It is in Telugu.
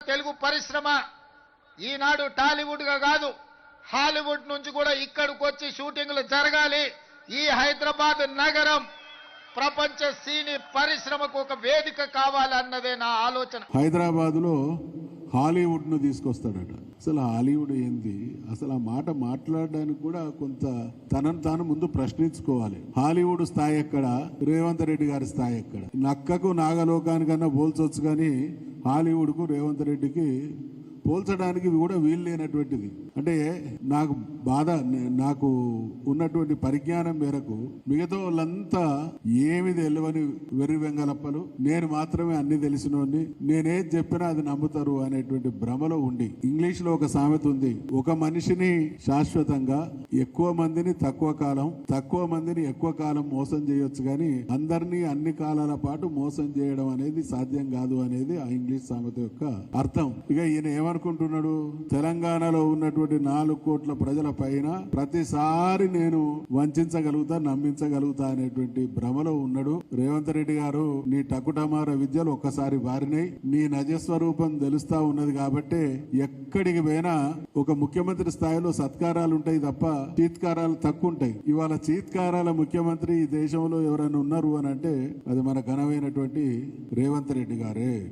తెలుగు పరిశ్రమ ఈనాడు టాలీవుడ్గా కాదు హాలీవుడ్ నుంచి కూడా ఇక్కడికి వచ్చి షూటింగ్లు జరగాలి. ఈ హైదరాబాద్ నగరం ప్రపంచ సినీ పరిశ్రమకు ఒక వేదిక కావాలన్నదే నా ఆలోచన. హైదరాబాద్ లో హాలీవుడ్ ను తీసుకొస్తాడట. అసలు హాలీవుడ్ ఏంది? అసలు ఆ మాట మాట్లాడడానికి కూడా కొంత తనను తాను ముందు ప్రశ్నించుకోవాలి. హాలీవుడ్ స్థాయి ఎక్కడ, రేవంత్ రెడ్డి గారి స్థాయి ఎక్కడ? నక్కకు నాగలోకానికన్నా పోల్చొచ్చు కానీ హాలీవుడ్ కు రేవంత్ రెడ్డికి పోల్చడానికి కూడా వీలు లేనటువంటిది. అంటే నాకు బాధ, నాకు ఉన్నటువంటి పరిజ్ఞానం మేరకు మిగతా వాళ్ళంతా ఏమి తెలియని వెర్రి వెంగలప్పలు, నేను మాత్రమే అన్ని తెలిసినోడిని, నేనేం చెప్పినా అది నమ్ముతారు అనేటువంటి భ్రమలో ఉండి, ఇంగ్లీష్ లో ఒక సామెత ఉంది, ఒక మనిషిని శాశ్వతంగా ఎక్కువ మందిని తక్కువ కాలం, తక్కువ మందిని ఎక్కువ కాలం మోసం చేయొచ్చు కానీ అందరినీ అన్ని కాలాల పాటు మోసం చేయడం అనేది సాధ్యం కాదు అనేది ఆ ఇంగ్లీష్ సామెత యొక్క అర్థం. ఇక ఈయన ఏమనుకుంటున్నాడు? తెలంగాణలో ఉన్నటువంటి 4 కోట్ల ప్రజల పైన ప్రతిసారి నేను వంచగలుగుతా, నమ్మించగలుగుతా అనేటువంటి భ్రమలో ఉన్నాడు. రేవంత్ రెడ్డి గారు, నీ టకుటమార విద్యలు ఒక్కసారి వారినాయి, నీ నజస్వరూపం తెలుస్తా ఉన్నది కాబట్టి ఎక్కడికి పోయినా ఒక ముఖ్యమంత్రి స్థాయిలో సత్కారాలు ఉంటాయి తప్ప చీత్కారాలు తక్కువ ఉంటాయి. ఇవాళ చీత్కారాల ముఖ్యమంత్రి ఈ దేశంలో ఎవరైనా ఉన్నారు అని అంటే అది మన ఘనమైనటువంటి రేవంత్ రెడ్డి గారే.